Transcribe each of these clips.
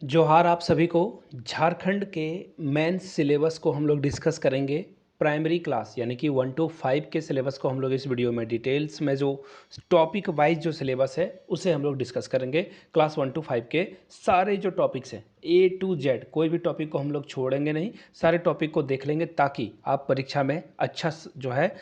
जोहार आप सभी को। झारखंड के मेंस सिलेबस को हम लोग डिस्कस करेंगे। प्राइमरी क्लास यानी कि 1 to 5 के सिलेबस को हम लोग इस वीडियो में डिटेल्स में जो टॉपिक वाइज जो सिलेबस है उसे हम लोग डिस्कस करेंगे। क्लास 1 to 5 के सारे जो टॉपिक्स हैं A to Z, कोई भी टॉपिक को हम लोग छोड़ेंगे नहीं, सारे टॉपिक को देख लेंगे ताकि आप परीक्षा में अच्छा जो है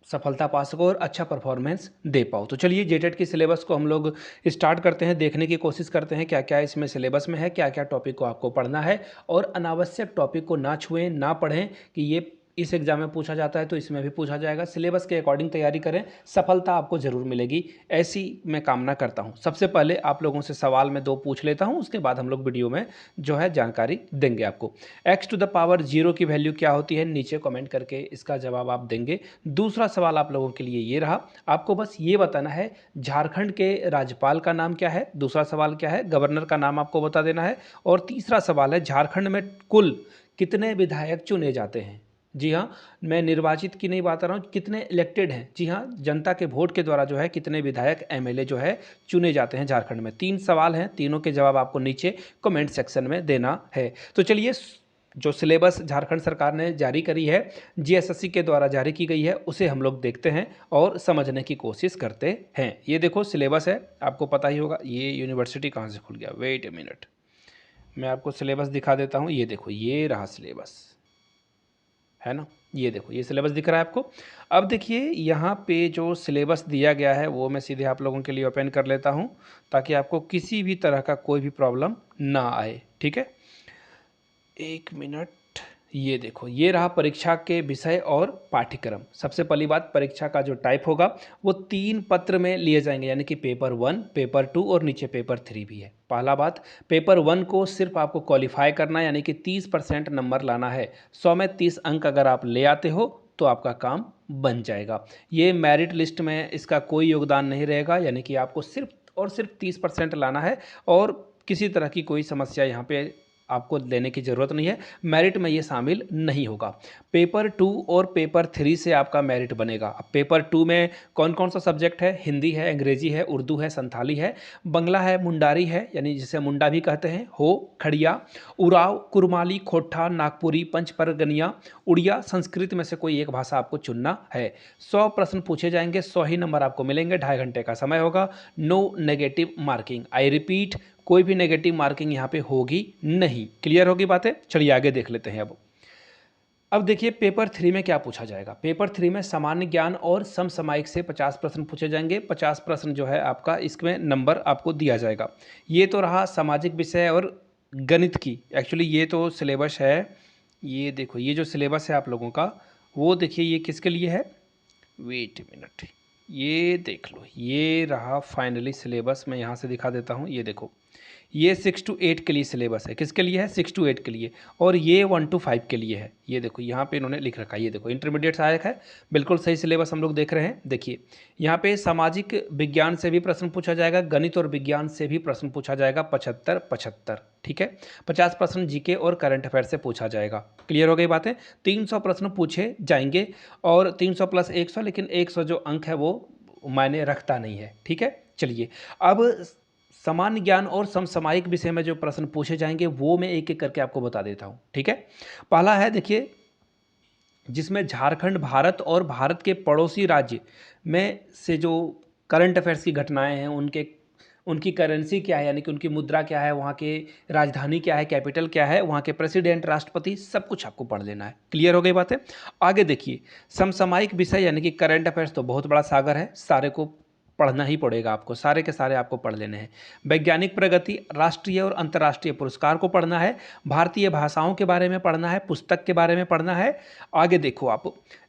सफलता पा सको और अच्छा परफॉर्मेंस दे पाओ। तो चलिए जेटेट की सिलेबस को हम लोग स्टार्ट करते हैं, देखने की कोशिश करते हैं क्या क्या इसमें सिलेबस में है, क्या क्या टॉपिक को आपको पढ़ना है और अनावश्यक टॉपिक को ना छुएं, ना पढ़ें कि ये इस एग्जाम में पूछा जाता है तो इसमें भी पूछा जाएगा। सिलेबस के अकॉर्डिंग तैयारी करें, सफलता आपको ज़रूर मिलेगी, ऐसी मैं कामना करता हूँ। सबसे पहले आप लोगों से सवाल मैं 2 पूछ लेता हूँ, उसके बाद हम लोग वीडियो में जो है जानकारी देंगे आपको। x टू द पावर 0 की वैल्यू क्या होती है, नीचे कमेंट करके इसका जवाब आप देंगे। दूसरा सवाल आप लोगों के लिए ये रहा, आपको बस ये बताना है झारखंड के राज्यपाल का नाम क्या है। दूसरा सवाल क्या है, गवर्नर का नाम आपको बता देना है। और तीसरा सवाल है झारखंड में कुल कितने विधायक चुने जाते हैं। जी हाँ, मैं निर्वाचित की नहीं बात कर रहा हूँ, कितने इलेक्टेड हैं। जी हाँ, जनता के वोट के द्वारा जो है कितने विधायक एमएलए जो है चुने जाते हैं झारखंड में। 3 सवाल हैं, तीनों के जवाब आपको नीचे कमेंट सेक्शन में देना है। तो चलिए, जो सिलेबस झारखंड सरकार ने जारी करी है, जीएसएससी के द्वारा जारी की गई है, उसे हम लोग देखते हैं और समझने की कोशिश करते हैं। ये देखो सिलेबस है, आपको पता ही होगा। ये यूनिवर्सिटी कहाँ से खुल गया, वेट ए मिनट, मैं आपको सिलेबस दिखा देता हूँ। ये देखो, ये रहा सिलेबस, है ना। ये देखो, ये सिलेबस दिख रहा है आपको। अब देखिए यहाँ पे जो सिलेबस दिया गया है वो मैं सीधे आप लोगों के लिए ओपन कर लेता हूँ ताकि आपको किसी भी तरह का कोई भी प्रॉब्लम ना आए, ठीक है। 1 मिनट, ये देखो, ये रहा परीक्षा के विषय और पाठ्यक्रम। सबसे पहली बात, परीक्षा का जो टाइप होगा वो 3 पत्र में लिए जाएंगे, यानी कि पेपर 1, पेपर 2 और नीचे पेपर 3 भी है। पहला बात, पेपर 1 को सिर्फ आपको क्वालिफाई करना है, यानी कि 30% नंबर लाना है। 100 में 30 अंक अगर आप ले आते हो तो आपका काम बन जाएगा। ये मेरिट लिस्ट में इसका कोई योगदान नहीं रहेगा, यानी कि आपको सिर्फ और सिर्फ 30% लाना है और किसी तरह की कोई समस्या यहाँ पे आपको लेने की ज़रूरत नहीं है, मेरिट में ये शामिल नहीं होगा। पेपर 2 और पेपर 3 से आपका मेरिट बनेगा। अब पेपर 2 में कौन कौन सा सब्जेक्ट है, हिंदी है, अंग्रेजी है, उर्दू है, संथाली है, बंगला है, मुंडारी है यानी जिसे मुंडा भी कहते हैं, हो, खड़िया, उराव, कुरमाली, खोट्ठा, नागपुरी, पंच परगनिया, उड़िया, संस्कृत में से कोई एक भाषा आपको चुनना है। 100 प्रश्न पूछे जाएंगे, 100 ही नंबर आपको मिलेंगे, 2.5 घंटे का समय होगा। No negative marking, I repeat, कोई भी नेगेटिव मार्किंग यहाँ पे होगी नहीं। क्लियर होगी बातें। चलिए आगे देख लेते हैं। अब देखिए पेपर 3 में क्या पूछा जाएगा। पेपर 3 में सामान्य ज्ञान और समसामयिक से 50 प्रश्न पूछे जाएंगे। 50 प्रश्न जो है आपका इसमें नंबर आपको दिया जाएगा। ये तो रहा सामाजिक विषय और गणित की। एक्चुअली ये तो सिलेबस है, ये देखो, ये जो सिलेबस है आप लोगों का वो देखिए ये किसके लिए है, वेट मिनट, ये देख लो, ये रहा फाइनली सिलेबस। मैं यहाँ से दिखा देता हूँ, ये देखो, ये 6 to 8 के लिए सिलेबस है। किसके लिए है, 6 to 8 के लिए। और ये 1 to 5 के लिए है। ये देखो यहाँ पे इन्होंने लिख रखा है, ये देखो इंटरमीडिएट सहायक है। बिल्कुल सही सिलेबस हम लोग देख रहे हैं। देखिए यहाँ पे सामाजिक विज्ञान से भी प्रश्न पूछा जाएगा, गणित और विज्ञान से भी प्रश्न पूछा जाएगा, 75-75, ठीक है। 50 प्रश्न जीके और करंट अफेयर से पूछा जाएगा। क्लियर हो गई बातें। 300 प्रश्न पूछे जाएंगे और 300 प्लस 100, लेकिन 100 जो अंक है वो मायने रखता नहीं है, ठीक है। चलिए, अब सामान्य ज्ञान और समसामयिक विषय में जो प्रश्न पूछे जाएंगे वो मैं एक एक करके आपको बता देता हूँ, ठीक है। पहला है, देखिए, जिसमें झारखंड भारत और भारत के पड़ोसी राज्य में से जो करंट अफेयर्स की घटनाएं हैं उनकी करेंसी क्या है, यानी कि उनकी मुद्रा क्या है, वहाँ के राजधानी क्या है, कैपिटल क्या है, वहाँ के प्रेसिडेंट, राष्ट्रपति, सब कुछ आपको पढ़ लेना है। क्लियर हो गई बातें। आगे देखिए, समसामयिक विषय यानी कि करंट अफेयर्स तो बहुत बड़ा सागर है, सारे को पढ़ना ही पड़ेगा आपको, सारे के सारे आपको पढ़ लेने हैं। वैज्ञानिक प्रगति, राष्ट्रीय और अंतर्राष्ट्रीय पुरस्कार को पढ़ना है, भारतीय भाषाओं के बारे में पढ़ना है, पुस्तक के बारे में पढ़ना है। आगे देखो आप,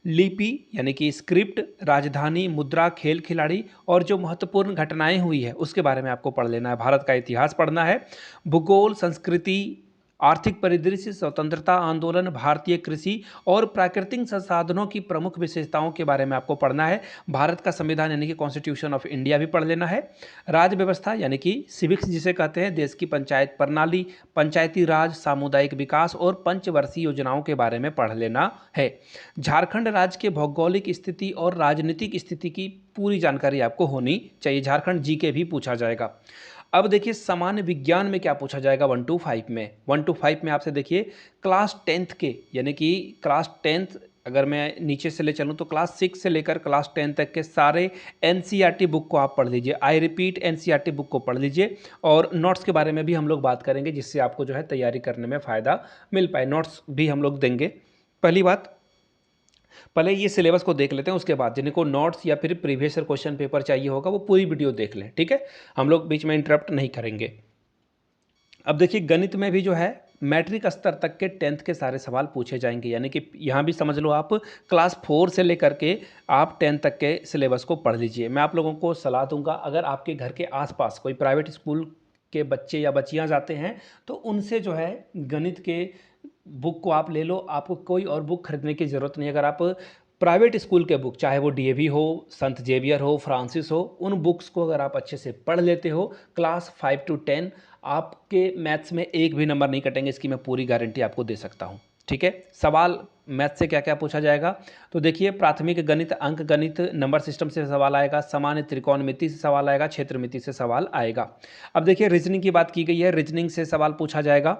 लिपि यानी कि स्क्रिप्ट, राजधानी, मुद्रा, खेल खिलाड़ी और जो महत्वपूर्ण घटनाएं हुई है उसके बारे में आपको पढ़ लेना है। भारत का इतिहास पढ़ना है, भूगोल, संस्कृति, आर्थिक परिदृश्य, स्वतंत्रता आंदोलन, भारतीय कृषि और प्राकृतिक संसाधनों की प्रमुख विशेषताओं के बारे में आपको पढ़ना है। भारत का संविधान यानी कि कॉन्स्टिट्यूशन ऑफ इंडिया भी पढ़ लेना है। राज्य व्यवस्था यानी कि सिविक्स जिसे कहते हैं, देश की पंचायत प्रणाली, पंचायती राज, सामुदायिक विकास और पंचवर्षीय योजनाओं के बारे में पढ़ लेना है। झारखंड राज्य के भौगोलिक स्थिति और राजनीतिक स्थिति की पूरी जानकारी आपको होनी चाहिए। झारखंड जीके भी पूछा जाएगा। अब देखिए सामान्य विज्ञान में क्या पूछा जाएगा 1 to 5 में। 1 to 5 में आपसे देखिए क्लास 10th के, यानी कि क्लास 10th अगर मैं नीचे से ले चलूँ तो क्लास 6 से लेकर क्लास 10 तक के सारे एनसीईआरटी बुक को आप पढ़ लीजिए। आई रिपीट एनसीईआरटी बुक को पढ़ लीजिए और नोट्स के बारे में भी हम लोग बात करेंगे, जिससे आपको जो है तैयारी करने में फ़ायदा मिल पाए। नोट्स भी हम लोग देंगे। पहली बात, पहले ये सिलेबस को देख लेते हैं, उसके बाद जिनको नोट्स या फिर प्रीवियस ईयर क्वेश्चन पेपर चाहिए होगा वो पूरी वीडियो देख लें, ठीक है। हम लोग बीच में इंटरप्ट नहीं करेंगे। अब देखिए गणित में भी जो है मैट्रिक स्तर तक के 10th के सारे सवाल पूछे जाएंगे, यानी कि यहाँ भी समझ लो आप क्लास 4 से लेकर के आप 10 तक के सिलेबस को पढ़ लीजिए। मैं आप लोगों को सलाह दूंगा, अगर आपके घर के आसपास कोई प्राइवेट स्कूल के बच्चे या बच्चियाँ जाते हैं तो उनसे जो है गणित के बुक को आप ले लो। आपको कोई और बुक खरीदने की ज़रूरत नहीं। अगर आप प्राइवेट स्कूल के बुक, चाहे वो डीएवी हो, संत जेवियर हो, फ्रांसिस हो, उन बुक्स को अगर आप अच्छे से पढ़ लेते हो क्लास 5 to 10, आपके मैथ्स में एक भी नंबर नहीं कटेंगे, इसकी मैं पूरी गारंटी आपको दे सकता हूँ, ठीक है। सवाल मैथ से क्या क्या पूछा जाएगा तो देखिए प्राथमिक गणित, अंक गणित, नंबर सिस्टम से सवाल आएगा, सामान्य त्रिकोणमिति से सवाल आएगा, क्षेत्रमिति से सवाल आएगा। अब देखिए रीजनिंग की बात की गई है, रीजनिंग से सवाल पूछा जाएगा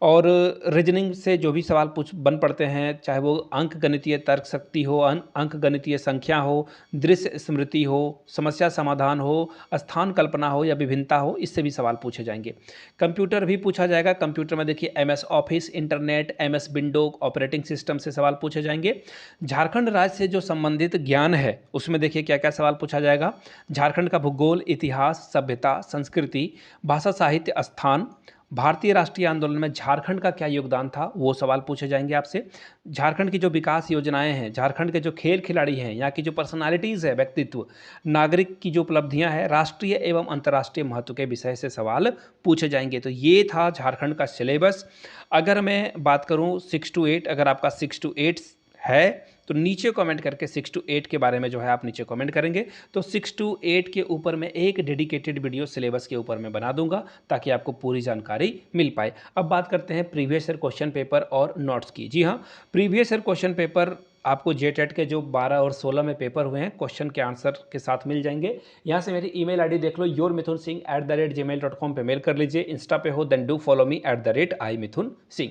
और रीजनिंग से जो भी सवाल बन पड़ते हैं, चाहे वो अंक गणितीय तर्क शक्ति हो, अंक गणितीय संख्या हो, दृश्य स्मृति हो, समस्या समाधान हो, स्थान कल्पना हो या विभिन्नता हो, इससे भी सवाल पूछे जाएंगे। कंप्यूटर भी पूछा जाएगा। कंप्यूटर में देखिए MS office, internet, MS window, operating system से सवाल पूछे जाएंगे। झारखंड राज्य से जो संबंधित ज्ञान है उसमें देखिए क्या क्या सवाल पूछा जाएगा। झारखंड का भूगोल, इतिहास, सभ्यता, संस्कृति, भाषा, साहित्य, स्थान, भारतीय राष्ट्रीय आंदोलन में झारखंड का क्या योगदान था, वो सवाल पूछे जाएंगे आपसे। झारखंड की जो विकास योजनाएं हैं, झारखंड के जो खेल खिलाड़ी हैं, यहाँ की जो पर्सनालिटीज़ है, व्यक्तित्व, नागरिक की जो उपलब्धियां हैं, राष्ट्रीय एवं अंतर्राष्ट्रीय महत्व के विषय से सवाल पूछे जाएंगे। तो ये था झारखंड का सिलेबस। अगर मैं बात करूँ 6 to 8, अगर आपका 6 to 8 है तो नीचे कमेंट करके 6 to 8 के बारे में जो है आप नीचे कमेंट करेंगे तो 6 to 8 के ऊपर मैं एक डेडिकेटेड वीडियो सिलेबस के ऊपर मैं बना दूंगा, ताकि आपको पूरी जानकारी मिल पाए। अब बात करते हैं प्रीवियस ईयर क्वेश्चन पेपर और नोट्स की। जी हाँ, प्रीवियस ईयर क्वेश्चन पेपर आपको जेटेट के जो 12 और 16 में पेपर हुए हैं क्वेश्चन के आंसर के साथ मिल जाएंगे। यहाँ से मेरी ईमेल आईडी देख लो, yourmithunsingh@gmail.com पे मेल कर लीजिए। इंस्टा पे हो then do follow me @iMithunSingh।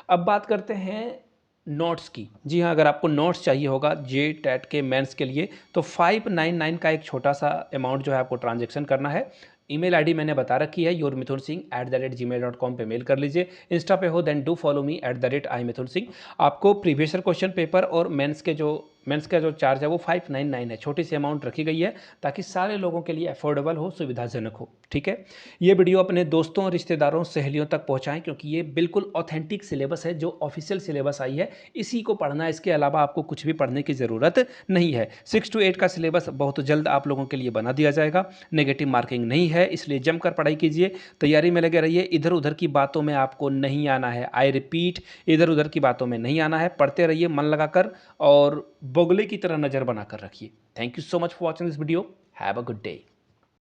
अब बात करते हैं नोट्स की। जी हाँ, अगर आपको नोट्स चाहिए होगा जे टेट के मेंस के लिए तो 599 का एक छोटा सा अमाउंट जो है आपको ट्रांजैक्शन करना है। ईमेल आईडी मैंने बता रखी है, yourmithunsingh@gmail.com पे मेल कर लीजिए। इंस्टा पे हो then do follow me @iMithunSingh। आपको प्रीवियस ईयर क्वेश्चन पेपर और मेंस का जो चार्ज है वो 599 है, छोटी सी अमाउंट रखी गई है ताकि सारे लोगों के लिए अफोर्डेबल हो, सुविधाजनक हो, ठीक है। ये वीडियो अपने दोस्तों, रिश्तेदारों, सहेलियों तक पहुंचाएं, क्योंकि ये बिल्कुल ऑथेंटिक सिलेबस है जो ऑफिशियल सिलेबस आई है, इसी को पढ़ना है। इसके अलावा आपको कुछ भी पढ़ने की ज़रूरत नहीं है। 6 to 8 का सिलेबस बहुत जल्द आप लोगों के लिए बना दिया जाएगा। नेगेटिव मार्किंग नहीं है, इसलिए जमकर पढ़ाई कीजिए, तैयारी में लगे रहिए। इधर उधर की बातों में आपको नहीं आना है। आई रिपीट, इधर उधर की बातों में नहीं आना है। पढ़ते रहिए मन लगाकर और बोगले की तरह नज़र बनाकर रखिए। Thank you so much for watching this video. Have a good day.